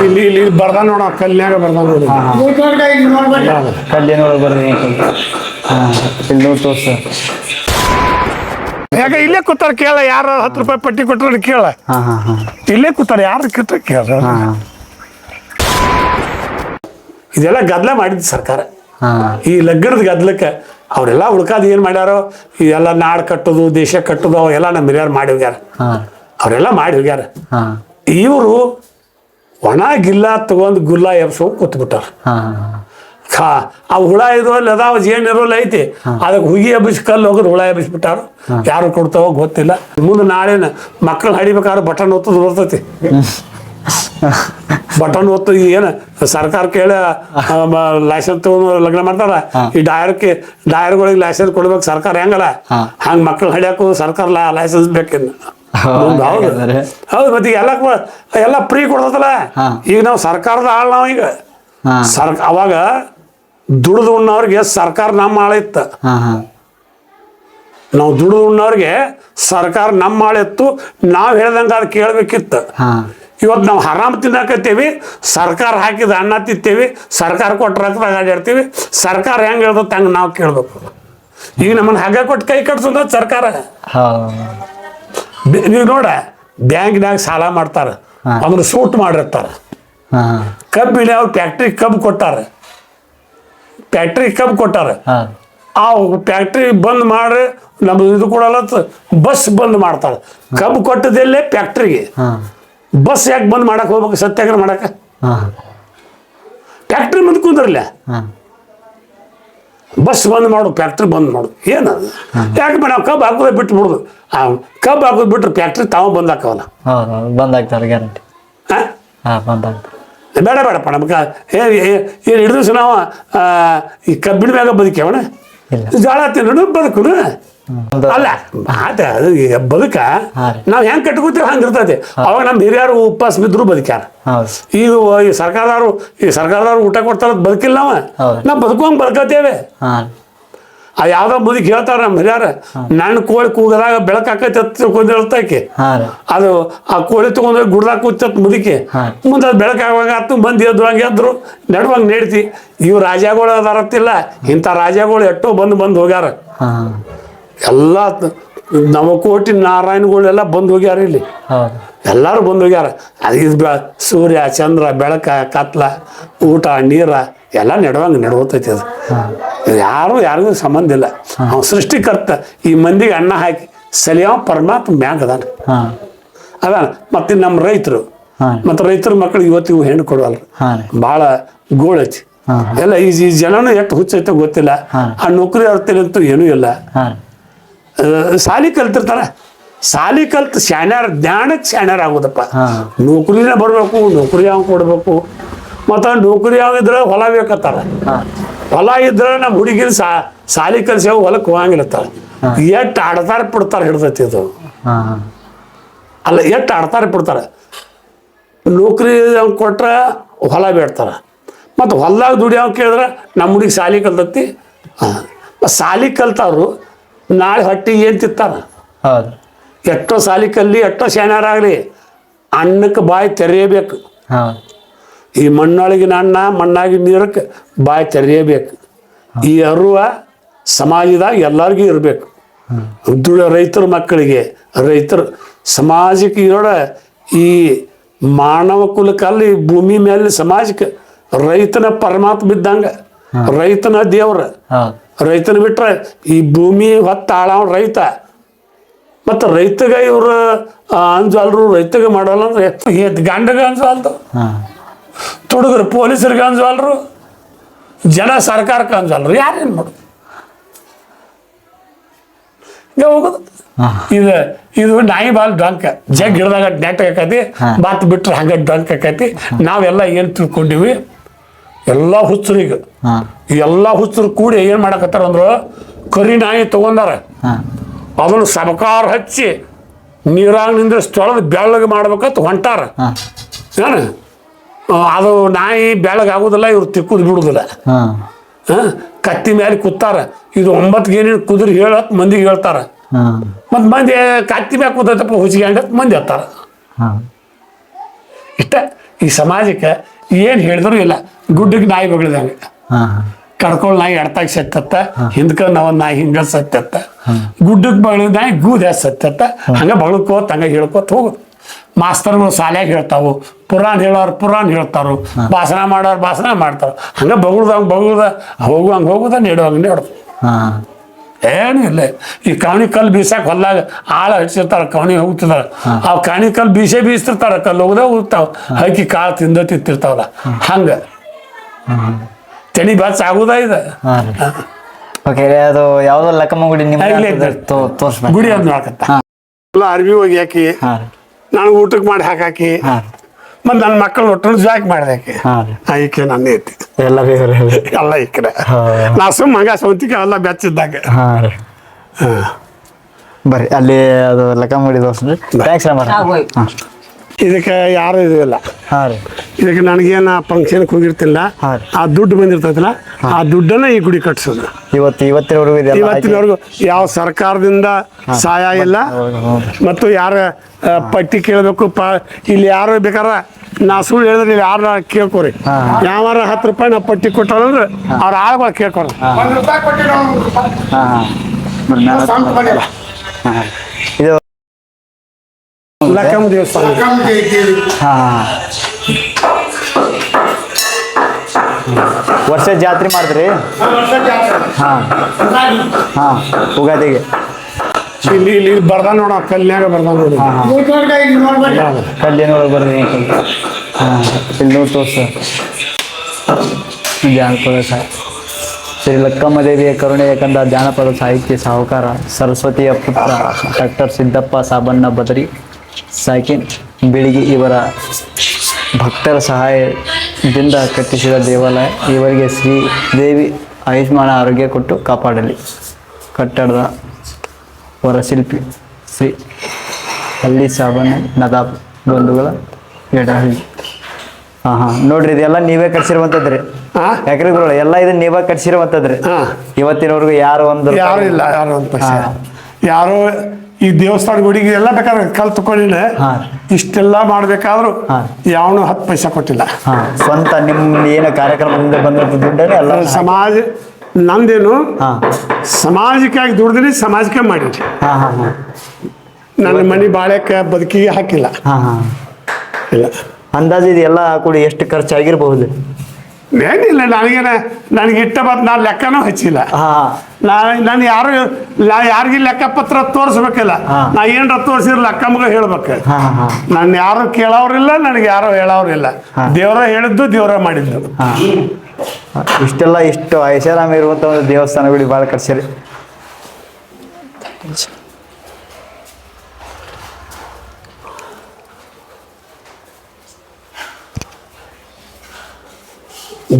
ಇಲ್ಲಿ ಬರ್ದಾನ ನೋಡ ಕಲ್ಯಾಗ ಬರ್ದಾನ ನೋಡಿ ಕಲ್ಲಿನೊಳಗೆ ಬರ್ರಿ ಇಲ್ಲಿ ನೋಡಿ ತೋರ್ಸ ಯಾಕ ಇಲ್ಲೇ ಕೂತಾರ ಕೇಳ ಯಾರ 10 ರೂಪಾಯಿ ಪಟ್ಟಿ ಕೊಟ್ಟರು ಕೇಳ ಇಲ್ಲೇ ಕೂತಾರ ಯಾರು ಕಿತ್ತ ಕೇಳ ಇದೆಲ್ಲ ಗದ್ದಲ ಮಾಡಿದ್ ಸರ್ಕಾರ ಈ ಲಗ್ನದ ಗದ್ದಲಕ್ಕೆ ಅವರೆಲ್ಲ ಹುಡ್ಕಾದ ಏನ್ ಮಾಡ್ಯಾರೋ ಇದೆಲ್ಲ ನಾಡ್ ಕಟ್ಟೋದು ದೇಶ ಕಟ್ಟೋದು ಅವೆಲ್ಲ ನಮ್ಮ ಹಿರಿಯರು ಮಾಡಿ ಹೋಗ್ಯಾರ ಅವರೆಲ್ಲ ಮಾಡಿ ಹೋಗ್ಯಾರ ಇವರು ಒಣ ಗಿಲ್ಲ ತಗೊಂಡ್ ಗುಲ್ಲ ಎಬ್ಸೋ ಕೂತ್ಬಿಟ್ಟಾರ ಆ ಹುಳ ಇರೋಲ್ಲ ಅದಾವ ಜೇನ್ ಇರೋಲ್ಲ ಐತಿ ಅದಕ್ಕೆ ಹುಗಿ ಎಬ್ಬಿಸಿ ಕಲ್ಲು ಹೋಗೋದು ಹುಳ ಎಬ್ಬಿಸ್ಬಿಟ್ಟಾರ ಯಾರು ಕೊಡ್ತಾವೋ ಗೊತ್ತಿಲ್ಲ ಮುಂದೆ ನಾಳೆನ ಮಕ್ಕಳು ಹಡಿಬೇಕಾದ್ರೆ ಬಟನ್ ಒತ್ತದು ಬರ್ತೈತಿ ಬಟನ್ ಒತ್ತು ಏನ ಸರ್ಕಾರ ಕೇಳ ಲೈಸೆನ್ಸ್ ತಗೊಂಡು ಲಗ್ನ ಮಾಡ್ತಾರ ಈ ಡಾಯರ್ಗಳಿಗೆ ಲೈಸೆನ್ಸ್ ಕೊಡ್ಬೇಕು ಸರ್ಕಾರ ಹೆಂಗಲ್ಲ ಹಂಗ ಮಕ್ಳು ಹಡಿಯಾಕು ಸರ್ಕಾರ ಲೈಸೆನ್ಸ್ ಬೇಕಿನ್ನ ಹೌದು ಹೌದು ಮತ್ತೆ ಎಲ್ಲ ಫ್ರೀ ಕೊಡ್ತಲ್ಲ ಈಗ ನಾವು ಸರ್ಕಾರದ ಆಳ್ ನಾವ್ ಈಗ ಅವಾಗ ದುಡಿದು ಉಣ್ಣವ್ರಿಗೆ ಸರ್ಕಾರ ನಮ್ಮ ಆಳ ಇತ್ತ ನಾವು ದುಡಿದು ಉಣ್ಣವ್ರಿಗೆ ಸರ್ಕಾರ ನಮ್ಮ ಆಳ ಇತ್ತು ನಾವ್ ಹೇಳ್ದಂಗ ಅದು ಕೇಳ್ಬೇಕಿತ್ತು ಇವತ್ತು ನಾವು ಹರಾಮ್ ತಿನ್ನಕತ್ತೀವಿ ಸರ್ಕಾರ ಹಾಕಿದ ಅನ್ನ ತಿಂತೀವಿ ಸರ್ಕಾರ ಕೊಟ್ಟ ರಕ್ತದಾಗ ಆಡಿರ್ತೀವಿ ಸರ್ಕಾರ ಹೆಂಗ್ ಹೇಳ್ದತ್ತ ಹಂಗ ನಾವು ಕೇಳ್ಬೇಕು ಈಗ ನಮ್ಮನ್ನ ಹಗ್ಗ ಕೊಟ್ಟು ಕೈ ಕಟ್ಸೋದ ಸರ್ಕಾರ ನೀವು ನೋಡ ಬ್ಯಾಂಕ್ನಾಗ ಸಾಲ ಮಾಡ್ತಾರ ಅದನ್ನ ಸೂಟ್ ಮಾಡಿರ್ತಾರ ಕಬ್ಬಿನ ಅವ್ರು ಫ್ಯಾಕ್ಟ್ರಿ ಕಬ್ಬು ಕೊಟ್ಟಾರ ಆ ಫ್ಯಾಕ್ಟ್ರಿ ಬಂದ್ ಮಾಡ್ರಿ ನಮ್ದು ಇದು ಕೊಡಲ್ಲ ಬಸ್ ಬಂದ್ ಮಾಡ್ತಾರ ಕಬ್ಬು ಕೊಟ್ಟದಲ್ಲೇ ಫ್ಯಾಕ್ಟ್ರಿಗೆ ಬಸ್ ಯಾಕೆ ಬಂದ್ ಮಾಡಕ್ ಹೋಗ್ಬೇಕು ಸತ್ಯಾಗ್ರಹ ಮಾಡಕ ಫ್ಯಾಕ್ಟ್ರಿ ಮುಂದೆ ಕುಂದ್ರಲ್ಲ ಬಸ್ ಬಂದ್ ಮಾಡು ಫ್ಯಾಕ್ಟ್ರಿ ಬಂದ್ ಮಾಡು ಏನದು ಯಾಕೆ ನಾವು ಕಬ್ಬು ಹಾಕೋದೇ ಬಿಟ್ಟು ಬಿಡುದು ಕಬ್ಬು ಹಾಕೋದು ಬಿಟ್ರೆ ಫ್ಯಾಕ್ಟ್ರಿ ತಾವು ಬಂದ್ ಹಾಕವಲ್ಲ ಬಂದಾಗ್ತಾರೆ ಗ್ಯಾರಂಟಿ ಬೇಡಪ್ಪ ನಮ್ಗೆ ಏನು ಹಿಡಿದು ದಿವಸ ನಾವು ಈ ಕಬ್ಬಿಣ ಮ್ಯಾಗ ಬದುಕ್ಯಾವಣ ಜೋಳ ತಿನ್ನೋಣ ಬದುಕು ಅಲ್ಲ ಅದು ಬದುಕ ನಾವ್ ಹೆಂಗ್ ಕಟ್ಕೋತೀವಿ ಹಂಗಿರ್ತೈತಿ ಅವಾಗ ನಮ್ ಹಿರಿಯರು ಉಪವಾಸ ಬಿದ್ರು ಬದುಕ್ಯಾರ ಈಗ ಈ ಸರ್ಕಾರದವ್ರು ಊಟ ಕೊಡ್ತಾರ ಬದುಕಿಲ್ಲ ನಾವ್ ಬದುಕುವಂಗ್ ಬದುಕತ್ತೇವೆ ಯಾವ್ದೋ ಮುದುಕಿ ಹೇಳ್ತಾರ ನಮ್ಮ ಹಿರಿಯರ ನನ್ನ ಕೋಳಿ ಕೂಗದಾಗ ಬೆಳಕ್ ಹಾಕೈತಿ ತಿಳ್ಕೊಂಡಿರ್ತಾಕಿ ಅದು ಆ ಕೋಳಿ ತಗೊಂಡ್ರೆ ಗುಡ್ದಾಗ ಕೂತತ್ ಮುದುಕಿ ಮುಂದೆ ಅದು ಬೆಳಕಾಗುವಾಗ ಹತ್ತು ಮಂದಿ ಎದ್ರು ಹಂಗೆ ಎದ್ರು ನಡುವಂಗ್ ನೆಡ್ತಿ ಇವ್ ರಾಜಗಳು ಅದಾರತ್ತಿಲ್ಲ ಇಂಥ ರಾಜಗಳು ಎಷ್ಟೋ ಬಂದು ಹೋಗ್ಯಾರ ಎಲ್ಲ ನವಕೋಟಿ ನಾರಾಯಣಗಳೆಲ್ಲ ಬಂದು ಹೋಗ್ಯಾರ ಇಲ್ಲಿ ಎಲ್ಲಾರು ಬಂದು ಹೋಗ್ಯಾರ ಅದು ಸೂರ್ಯ ಚಂದ್ರ ಬೆಳಕ ಕತ್ಲ ಊಟ ನೀರ ಎಲ್ಲ ನಡುವತೈತಿ ಅದು ಯಾರಿಗೂ ಸಂಬಂಧ ಇಲ್ಲ ಅವ ಸೃಷ್ಟಿಕರ್ತ ಈ ಮಂದಿಗೆ ಅನ್ನ ಹಾಕಿ ಸಲಿಯಾವ ಪರಮಾತ್ಮ ಮ್ಯಾಗ ಅದಾನ ಮತ್ತೆ ನಮ್ಮ ರೈತರು ಮತ್ತೆ ರೈತರ ಮಕ್ಕಳಿಗೆ ಇವತ್ತಿಗೂ ಹೆಣ್ಣು ಕೊಡುವಲ್ರು ಭಾಳ ಗೋಳೈತಿ ಎಲ್ಲ ಈ ಜನನು ಎಷ್ಟು ಹುಚ್ಚೈತೆ ಗೊತ್ತಿಲ್ಲ ಆ ನೌಕರಿ ಅರ್ಥಂತೂ ಏನೂ ಇಲ್ಲ ಸಾಲಿ ಕಲ್ತಿರ್ತಾರ ಸಾಲಿ ಕಲ್ತು ಶಾಣ್ಯಾರ ಜ್ಞಾನಕ್ಕೆ ಶಾಣ್ಯಾರ ಆಗೋದಪ್ಪ ನೌಕರಿನೇ ಬರ್ಬೇಕು ನೌಕರಿ ಯಾವ ಕೊಡ್ಬೇಕು ಮತ್ತ ನೌಕರಿ ಯಾವ ಇದ್ರೆ ಹೊಲ ಬೇಕತ್ತಾರ ಹೊಲ ಇದ್ರೆ ನಮ್ಮ ಹುಡುಗಿನ ಸಾಲಿ ಕಲ್ಸಿ ಹೊಲಕ್ಕೆ ಹೋಗಂಗಿರ್ತಾರ ಎಷ್ಟು ಆಡ್ತಾರ ಬಿಡ್ತಾರ ಹಿಡ್ದೈತಿ ಅದು ಅಲ್ಲ ಎಷ್ಟು ಆಡ್ತಾರ ಬಿಡ್ತಾರ ನೌಕರಿ ಕೊಟ್ರ ಹೊಲ ಬೇಡ್ತಾರ ಮತ್ತು ಹೊಲದಾಗ ದುಡಿಯೋ ಕೇಳಿದ್ರೆ ನಮ್ಮ ಹುಡುಗಿ ಸಾಲಿ ಕಲ್ತತಿ ಸಾಲಿ ಕಲ್ತವ್ರು ನಾಳೆ ಹೊಟ್ಟಿಗೆ ಏನು ತಿಂತಾರ ಎಷ್ಟೋ ಸಾಲಿ ಕಲ್ಲಿ ಎಷ್ಟೋ ಶಾಣ್ಯಾರಾಗಲಿ ಅನ್ನಕ್ಕೆ ಬಾಯಿ ತೆರೆಯಬೇಕು ಈ ಮಣ್ಣೊಳಗಿನ ಅನ್ನ ಮಣ್ಣಾಗಿ ನೀರಕ್ಕೆ ಬಾಯಿ ತೆರೆಯಬೇಕು ಈ ಅರಿವ ಸಮಾಜದಾಗ ಎಲ್ಲರಿಗೂ ಇರಬೇಕು ರೈತರ ಮಕ್ಕಳಿಗೆ ರೈತರು ಸಮಾಜಕ್ಕೆ ಇರೋಡ ಈ ಮಾನವ ಕುಲಕ್ಕಲ್ಲಿ ಭೂಮಿ ಮೇಲೆ ಸಮಾಜಕ್ಕೆ ರೈತನ ಪರಮಾತ್ಮ ಬಿದ್ದಂಗ ರೈತನ ದೇವ್ರ ರೈತನ ಬಿಟ್ರೆ ಈ ಭೂಮಿ ಹೊತ್ತ ಆಳವ ರೈತ ಮತ್ತು ರೈತಗ ಇವ್ರು ಅಂಜಲ್ರು ರೈತಗೆ ಮಾಡೋಲ್ಲ ಅಂದ್ರೆ ಗಂಡಗ ಅನ್ಸಲ್ದು ತುಡುಗರು ಪೊಲೀಸರಿಗೆ ಅಂಜಲ್ರು ಜನ ಸರ್ಕಾರಕ್ಕೆ ಅಂಜಲ್ರು ಯಾರೇನು ಮಾಡೋದು ಈಗ ಹೋಗೋದು ಇದು ನಾಯಿ ಬಾಲ್ ಡಂಕ ಜಗ್ ಹಿಡ್ದಾಗ ನೆಟ್ ಆಕತಿ ಬಾತ್ ಬಿಟ್ರೆ ಹಂಗ ಡಂಕ್ ಆಕತಿ ನಾವೆಲ್ಲ ಏನ್ ತಿಳ್ಕೊಂಡಿವಿ ಎಲ್ಲ ಹುಚ್ಚರು ಈಗ ಎಲ್ಲ ಹುಚ್ಚರು ಕೂಡಿ ಏನ್ ಮಾಡಕತ್ತಾರ ಅಂದ್ರು ಕರಿ ನಾಯಿ ತಗೊಂಡಾರ ಅದನ್ನು ಸಬಕಾರ ಹಚ್ಚಿ ನೀರಾಗಿನಿಂದ ತೊಳೆದು ಬೆಳ್ಳಗೆ ಮಾಡ್ಬೇಕಂತ ಹೊಂಟಾರ ಏನು ಅದು ನಾಯಿ ಬೆಳಗಾಗುದಿಲ್ಲ ಇವ್ರು ತಿಕ್ಕುದು ಬಿಡುದಿಲ್ಲ ಕತ್ತಿ ಮೇಲೆ ಕೂತಾರ ಇದು 9 ಏನೇನು ಕುದುರೆ ಹೇಳತ್ ಮಂದಿಗೆ ಹೇಳ್ತಾರ ಮತ್ ಮಂದಿ ಕತ್ತಿ ಮ್ಯಾಗ ಕೂತಪ್ಪ ಹುಚ್ಚಿಗೆ ಮಂದಿ ಹತ್ತಾರ ಇಷ್ಟ ಈ ಸಮಾಜಕ್ಕೆ ಏನು ಹೇಳಿದ್ರು ಇಲ್ಲ. ಗುಡ್ಡಕ್ಕೆ ನಾಯಿ ಬಗಳಿದಂಗೆ, ಹಾ ಕಡ್ಕೊಳ್ ನಾಯಿ ಎಡ್ತಾಗ ಸತ್ತತ್ತ, ಹಿಂದ್ಕ ನಾವ್ ನಾಯಿ ಹಿಂಗ ಸತ್ತತ್ತ, ಗುಡ್ಡಕ್ಕೆ ಬಗಳಿದ ನಾಯಿ ಗೂದ ಸತ್ತತ್ತ. ಹಂಗ ಬಳ್ಕೋತ ಹಂಗ ಹೇಳ್ಕೋತ ಹೋಗುದು. ಮಾಸ್ತರ್ಗಳು ಶಾಲ್ಯಾಗ ಹೇಳ್ತಾವು, ಪುರಾಣ ಹೇಳೋರು ಪುರಾಣ ಹೇಳ್ತಾರು, ಭಾಷಣ ಮಾಡೋರು ಭಾಷಣ ಮಾಡ್ತಾರ. ಹಂಗ ಬಗುಳ್ದ ಹೋಗುದ ನೆಡುವಂಗ ನೆಡ್ದು ಏನು ಇಲ್ಲ. ಈ ಕವಣಿ ಕಲ್ಲು ಬೀಸಾಕ ಹೊಲ್ಲಾಗ ಆಳ ಹಚ್ಚಿರ್ತಾರ, ಕವಣಿ ಹೋಗ್ತಿರ್ತಾರ. ಅವ್ ಕವಣಿ ಕಲ್ಲು ಬೀಸಿರ್ತಾರ, ಕಲ್ಲು ಹೋಗ್ತಾವ, ಹಕ್ಕಿ ಕಾಳು ತಿಂತಿರ್ತಾವಲ್ಲ. ಹಂಗ ತನಿ ಬಸ್ ಆಗುದ ಇದು. ಓಕೆ, ಅದು ಯಾವ್ದೋ ಲಕ್ಕಮ್ಮ ಗುಡಿ ತೋರ್ಸ್ಬೇಕು. ಗುಡಿ ಅದ್ ನೋಡಕತ್ತ ಎಲ್ಲ ಅರ್ಬಿ ಹೋಗಿ ಹಾಕಿ, ನಾನು ಊಟಕ್ಕೆ ಮಾಡಿ ಹಾಕಾಕಿ, ಮತ್ ನನ್ನ ಮಕ್ಕಳು ಒಟ್ಟು ಜಾಕ್ ಮಾಡ್ದಾಕಿ. ಈಕೆ ನನ್ನ ಐತಿ ಎಲ್ಲ ಎಲ್ಲ ಈಕಡೆ. ನಾ ಸುಮ್ಮ ಹಂಗ ಸೌತಿಕ ಎಲ್ಲ ಬೆಚ್ಚಿದ್ದಾಗ. ಬರ್ರಿ ಅಲ್ಲಿ ಅದು ಲಕ್ಕಮ್ಮ ಗುಡಿ ತೋರ್ಸ್ರಿ. ಥ್ಯಾಂಕ್ಸ್. ಇದಕ್ಕೆ ಯಾರು ಇದು ಇಲ್ಲ. ಹಾಂ ರೀ, ಇದಕ್ಕೆ ನನಗೇನು ಫಂಕ್ಷನ್ಗೆ ಹೋಗಿರ್ತಿಲ್ಲ, ಆ ದುಡ್ಡು ಬಂದಿರ್ತೈತಲ್ಲ, ಆ ದುಡ್ಡನ್ನ ಈ ಗುಡಿ ಕಟ್ಸೋದು. ಇವತ್ತಿನವರೆಗೂ ಯಾವ ಸರ್ಕಾರದಿಂದ ಸಹಾಯ ಇಲ್ಲ. ಮತ್ತು ಯಾರ ಪಟ್ಟಿ ಕೇಳಬೇಕು ಇಲ್ಲಿ ಯಾರು ಬೇಕಾರ ನಾ ಸುಳ್ಳು ಹೇಳಿದ್ರೆ ನೀವು ಯಾರು ಕೇಳ್ಕೊರಿ. ಯಾವಾರ 10 ರೂಪಾಯಿ ನಾವು ಪಟ್ಟಿ ಕೊಟ್ಟಂದ್ರೆ ಅವ್ರ ಆಳುಗಳು ಕೇಳ್ಕೊರಿ. ಇದು ಲಕ್ಕಮ್ಮ ದೇವಸ್ಥಾನ. ವರ್ಷ ಜಾತ್ರೆ ಮಾಡಿದ್ರಿ? ಉಗಾದಿಗೆ ಇಲ್ಲಿ ಬರ್ದ ನೋಡ, ಕಲ್ಯಾಗ ಬರ್ದ ನೋಡಿ, ಕಲ್ಯಾಣ ಬರ್ರಿ. ಇಲ್ಲಿ ನೋಡಿ ತೋರ್ಸ. ಜಾನಪದ ಶ್ರೀ ಲಕ್ಕಮ್ಮ ದೇವಿಯ ಕರುಣೆಯ ಕಂದ ಜಾನಪದ ಸಾಹಿತ್ಯ ಸಾಹುಕಾರ ಸರಸ್ವತಿಯ ಪುತ್ರ ಡಾಕ್ಟರ್ ಸಿದ್ದಪ್ಪ ಸಾಬಣ್ಣ ಬದರಿ ಸಾಕಿನ್ ಬೆಳಿಗ್ಗೆ ಇವರ ಭಕ್ತರ ಸಹಾಯದಿಂದ ಕಟ್ಟಿಸಿದ ದೇವಾಲಯ. ಇವರಿಗೆ ಶ್ರೀದೇವಿ ಆಯುಷ್ಮಾನ ಆರೋಗ್ಯ ಕೊಟ್ಟು ಕಾಪಾಡಲಿ. ಕಟ್ಟಡದ ಹೊರಶಿಲ್ಪಿ ಶ್ರೀ ಹಳ್ಳಿ ಸಾಬಣ್ಣ ನದಾಬ್ ಬಂಧುಗಳ ಎಡಹಳ್ಳಿ. ನೋಡ್ರಿ, ಇದೆಲ್ಲ ನೀವೇ ಕಟ್ಸಿರುವಂತದ್ರಿ. ಯಾಕ್ರಿ ಗುರುಗಳು, ಎಲ್ಲ ಇದನ್ನ ನೀವೇ ಕಟ್ಸಿರುವಂತದ್ರಿ. ಇವತ್ತಿನವರೆಗೂ ಯಾರು ಇಲ್ಲ, ಯಾರು ಈ ದೇವಸ್ಥಾನ ಗುಡಿಗೆ ಎಲ್ಲ ಬೇಕಾದ್ರೆ ಕಲ್ ತಗೊಂಡಿಲ್ಲ. ಇಷ್ಟೆಲ್ಲ ಮಾಡ್ಬೇಕಾದ್ರು ಯಾವನು 10 ಪೈಸೆ ಕೊಟ್ಟಿಲ್ಲ. ಸ್ವಂತ ನಿಮ್ಮ ಏನು ಕಾರ್ಯಕ್ರಮದಿಂದ ಬಂದಂತ ದುಡ್ಡೇ ಎಲ್ಲ ಸಮಾಜ ನಂದೇನು ಸಮಾಜಕ್ಕಾಗಿ ದುಡ್ದಿನಿ, ಸಮಾಜಕ್ಕೆ ಮಾಡಿದ್ರಿ. ನನ್ನ ಮನೆ ಬಾಳೆಕ್ಕೆ ಬದುಕಿಗೆ ಹಾಕಿಲ್ಲ. ಇಲ್ಲ, ಅಂದಾಜು ಇದೆಲ್ಲ ಕೂಡಿ ಎಷ್ಟು ಖರ್ಚಾಗಿರ್ಬಹುದು? ಏನಿಲ್ಲ, ನನಗೆ ಇಟ್ಟ ಬಂದು ನಾನು ಲೆಕ್ಕನೂ ಹಚ್ಚಿಲ್ಲ. ನಾನು ಯಾರಿಗೂ ಲೆಕ್ಕ ಪತ್ರ ತೋರಿಸ್ಬೇಕಿಲ್ಲ. ನಾ ಏನ್ರ ತೋರಿಸಿದ್ರೆ ಲೆಕ್ಕಮ್ಗ ಹೇಳ್ಬೇಕು. ನಾನು ಯಾರು ಕೇಳೋರಿಲ್ಲ, ನನಗೆ ಯಾರು ಹೇಳೋರಿಲ್ಲ. ದೇವರ ಹೇಳಿದ್ದು, ದೇವರ ಮಾಡಿದ್ದು. ಇಷ್ಟೆಲ್ಲ ಇಷ್ಟು ಐಷಾರಾಮ ಇರುವಂತ ಒಂದು ದೇವಸ್ಥಾನಗಳು ಭಾಳ ಕಟ್ಸಿರಿ.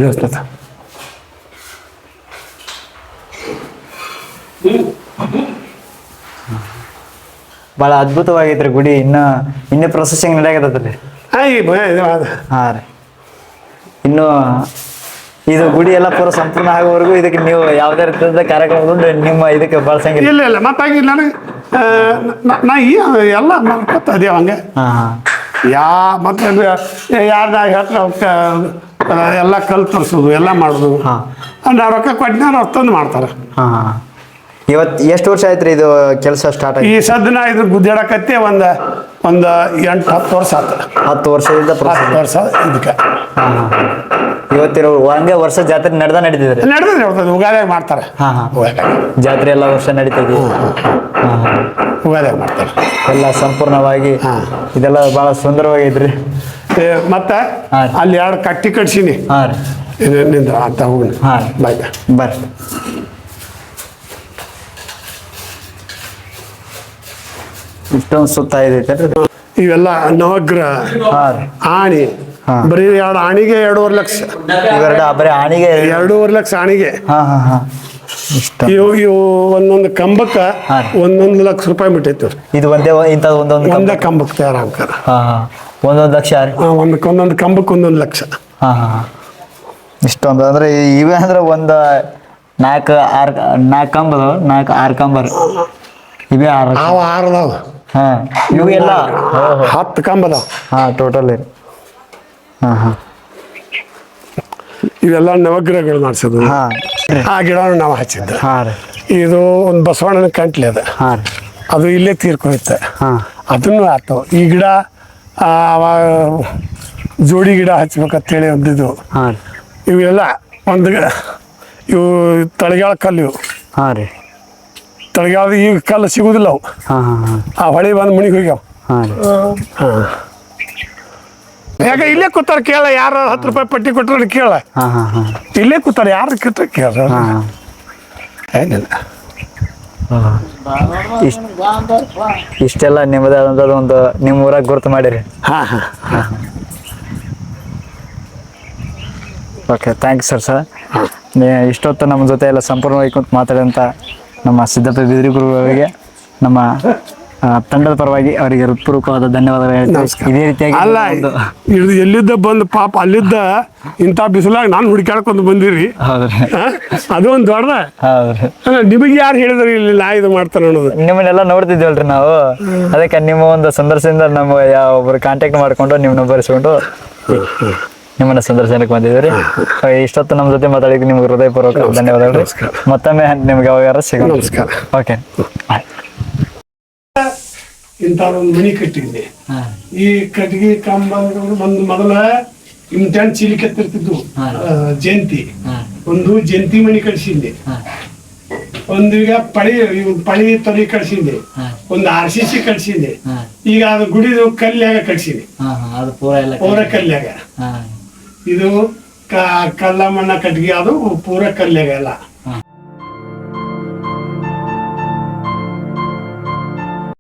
ದೇವಸ್ಥಾನ ಭಾಳ ಅದ್ಭುತವಾಗೈತ್ರಿ ಗುಡಿ. ಇನ್ನೂ ಪ್ರೊಸೆಸಿಂಗ್ ನಡೆಯಕತ್ತದ್ರಿ. ಹಾಂ ರೀ, ಇನ್ನು ಇದು ಗುಡಿ ಎಲ್ಲ ಪೂರ ಸಂಪೂರ್ಣ ಆಗೋವರೆಗೂ ಇದಕ್ಕೆ ನೀವು ಯಾವುದೇ ರೀತಿಯಾದ ಕಾರ್ಯಕ್ರಮದಿಂದ ನಿಮ್ಮ ಇದಕ್ಕೆ ಬಳಸಂಗಿಲ್ಲ? ಇಲ್ಲ, ಮತ್ತಾಗಿ ನನಗೆ ನಾ ಎಲ್ಲ ಮಾಡ್ಕೊತ ಅದೇವ ಹಂಗೆ. ಮತ್ತೆ ಯಾರು ಹೇಳ್ತಾರೆ ಎಲ್ಲ ಕಲ್ ತರಿಸೋದು ಎಲ್ಲ ಮಾಡೋದು. ನಾವು ರೊಕ್ಕ ಕೊಟ್ಟಿನ ಅವ್ರು ತಂದು ಮಾಡ್ತಾರೆ. ಇವತ್ತು ಎಷ್ಟು ವರ್ಷ ಆಯ್ತು ರೀ ಇದು ಕೆಲಸ ಸ್ಟಾರ್ಟ್ ಆಗಿ? ಈ ಸದ್ನ ಇದ್ರ ಗುದ್ದಾಡಕತ್ತೆ ಒಂದು 8-10 ವರ್ಷ ಆಯ್ತು. 10 ವರ್ಷದಿಂದ 10 ವರ್ಷ ಇದಕ್ಕೆ. ಇವತ್ತಿರೋ ಹಂಗೆ ವರ್ಷ ಜಾತ್ರೆ ನಡೀತಿದ್ರೆ ನಡೆದ ಉಗಾದಾಗ ಮಾಡ್ತಾರೆ. ಜಾತ್ರೆ ಎಲ್ಲ ವರ್ಷ ನಡೀತದೆ. ಉಗಾದಾಗ ಮಾಡ್ತಾರೆ ಎಲ್ಲ ಸಂಪೂರ್ಣವಾಗಿ. ಇದೆಲ್ಲ ಬಹಳ ಸುಂದರವಾಗಿದ್ರಿ. ಮತ್ತೆ ಅಲ್ಲಿ 2 ಕಟ್ಟಿ ಕಟ್ಸಿನಿ. ನಿಂದ್ರ ಅಂತ ಹೋಗಿ ಬಾಯ್ ಬರ್ರಿ. ಇಷ್ಟೊಂದು ಸುತ್ತ ಇದೈತೆ ಇವೆಲ್ಲ ನವಗ್ರಹ ಆಣಿ. ಬರೀ 2 ಆಣಿಗೆ 2.5 ಲಕ್ಷ. ಬರೀ ಆಣಿಗೆ 2.5 ಲಕ್ಷ ಆಣಿಗೆ. ಇವು ಒಂದೊಂದು ಕಂಬಕ್ಕ 1 ಲಕ್ಷ ರೂಪಾಯಿ ಬಿಟ್ಟೈತಿ. ಇದು ಒಂದೇ ಕಂಬಕ್ಕೆ ತಯಾರಾಗ್ತಾರ. 1 ಲಕ್ಷ. ಒಂದೊಂದು ಕಂಬಕ್ಕೆ 1 ಲಕ್ಷ. ಇಷ್ಟೊಂದು ಅಂದ್ರೆ ಇವೆ ಅಂದ್ರೆ ಒಂದು 4 ಕಂಬ, 4-6 ಕಂಬ ಇವೆ. 6 ಅದಾವ. ಇವು ಎಲ್ಲ 10 ಕಂಬ ಅದಾವ. ಟೋಟಲ್ ಹಾಂ ಹಾಂ ಇವೆಲ್ಲ ನವಗ್ರಹಗಳು ಮಾಡಿಸೋದು. ಹಾಂ ಆ ಗಿಡವನ್ನು ನಾವು ಹಚ್ಚಿದ್ದು. ಹಾಂ ರೀ ಇದು ಒಂದು ಬಸವಣ್ಣನ ಕಂಟ್ಲಿ ಅದ, ಹಾಂ ರೀ ಅದು ಇಲ್ಲೇ ತೀರ್ಕೊಯ್ತೆ. ಹಾಂ ಅದನ್ನು ಆತು. ಈ ಗಿಡ ಜೋಡಿ ಗಿಡ ಹಚ್ಬೇಕಂತೇಳಿ ಒಂದಿದ್ದು. ಹಾಂ ರೀ ಇವೆಲ್ಲ ಒಂದು ಇವು ತಳಗಾಳ ಕಲ್ಲು ಇವು. ಹಾಂ ರೀ ತಳಗಾಳದ ಈಗ ಕಲ್ಲು ಸಿಗುದಿಲ್ಲ ಅವು. ಹಾಂ ಹಾಂ ಹಾಂ ಆ ಹೊಳೆ ಬಂದು ಮುನಿಗೆ ಹೋಗ್ಯಾವ. ಹಾಂ ರೀ ಹಾಂ ಯಾಕೆ ಇಲ್ಲೇ ಕೂತಾರ ಕೇಳ, ಯಾರು 10 ರೂಪಾಯಿ ಪಟ್ಟಿ ಕೊಟ್ಟರು ಕೇಳ. ಹಾಂ ಹಾಂ ಹಾಂ ಇಲ್ಲೇ ಕೂತಾರ, ಯಾರು ಕಿತ್ತ ಕೇಳ. ಹಾಂ ಏನಿಲ್ಲ, ಇಷ್ಟೆಲ್ಲ ನಿಮ್ಮದೇ ಆದಂಥದ್ದು ಒಂದು ನಿಮ್ಮ ಊರಾಗ ಗುರುತು ಮಾಡಿರಿ. ಹಾಂ ಹಾಂ ಹಾಂ ಓಕೆ, ಥ್ಯಾಂಕ್ಸ್ ಸರ್. ಇಷ್ಟೊತ್ತು ನಮ್ಮ ಜೊತೆ ಎಲ್ಲ ಸಂಪೂರ್ಣವಾಗಿ ಕುಂತು ಮಾತಾಡಿದಂಥ ನಮ್ಮ ಸಿದ್ದಪ್ಪ ಬಿದಿರಿ ಗುರುಗಳಿಗೆ ನಮ್ಮ ತಂಡದ ಪರವಾಗಿ ಅವರಿಗೆ ಹೃತ್ಪೂರ್ವಕವಾದ ಧನ್ಯವಾದಗಳು ಹೇಳ್ತೀನಿ. ಇದೇ ರೀತಿಯಾಗಿ ಅಲ್ಲ, ಇದು ಎಲ್ಲಿದ್ದ ಬಂದು ಪಾಪ ಅಲ್ಲಿದ್ದ ಇಂಥ ಬಿಸಿಲಾಗ ನಾನು ಹುಡುಕಾಡ್ಕೊಂಡು ಬಂದಿರಿ. ಹೌದ್ರಿ, ಅದು ಒಂದು ದೊಡ್ಡದ. ಹೌದ್ರಿ. ನಿಮಗೆ ಯಾರು ಹೇಳಿದ್ರಿ ಇಲ್ಲಿ ನಾ ಇದು ಮಾಡ್ತಾನೆ ಅನ್ನೋದು? ನಿಮ್ಮನ್ನೆಲ್ಲ ನೋಡ್ತಿದ್ವಲ್ರಿ ನಾವು, ಅದಕ್ಕೆ ನಿಮ್ಮ ಒಂದು ಸಂದರ್ಶನದಿಂದ ನಮ್ಮ ಒಬ್ಬರು ಕಾಂಟ್ಯಾಕ್ಟ್ ಮಾಡಿಕೊಂಡು ನಿಮ್ಮನ್ನ ಬರೆಸ್ಕೊಂಡು ನಿಮ್ಮನ್ನ ಸಂದರ್ಶನಕ್ಕೆ ಬಂದಿದ್ದೀರಿ. ಇಷ್ಟೊತ್ತು ನಮ್ಮ ಜೊತೆ ಮಾತಾಡಿದ್ದು ನಿಮ್ಗೆ ಹೃದಯಪೂರ್ವಕ ಧನ್ಯವಾದಗಳು. ಮತ್ತೊಮ್ಮೆ ನಿಮ್ಗೆ ಯಾವಾಗ ಸಿಗೋಣ. ನಮಸ್ಕಾರ. ಓಕೆ. ಇಂಥದೊಂದು ಮನಿ ಕಟ್ಟಿದ್ದೆ. ಈ ಕಟ್ಟಿಗೆ ಕಂಬ ಒಂದು ಮೊದಲ ಇಂಟೆಂಟ್ ಚೀಲಿ ಕೆತ್ತಿರ್ತಿದ್ವು. ಜಯಂತಿ ಒಂದು ಜಯಂತಿ ಮನಿ ಕಟ್ಸಿದ್ದೆ. ಒಂದು ಈಗ ಪಳಿ ತೊಲಿ ಕಟ್ಸಿದ್ದೆ. ಒಂದು RCC ಕಟ್ಸಿದ್ದೆ. ಈಗ ಅದು ಗುಡಿದು ಕಲ್ಯಾಗ ಕಟ್ಸಿದೆ, ಪೂರ ಕಲ್ಯಾಗ. ಇದು ಕಲ್ಲ ಮಣ್ಣ ಕಟ್ಟಿಗೆ, ಅದು ಪೂರ ಕಲ್ಯಾಗ ಎಲ್ಲ.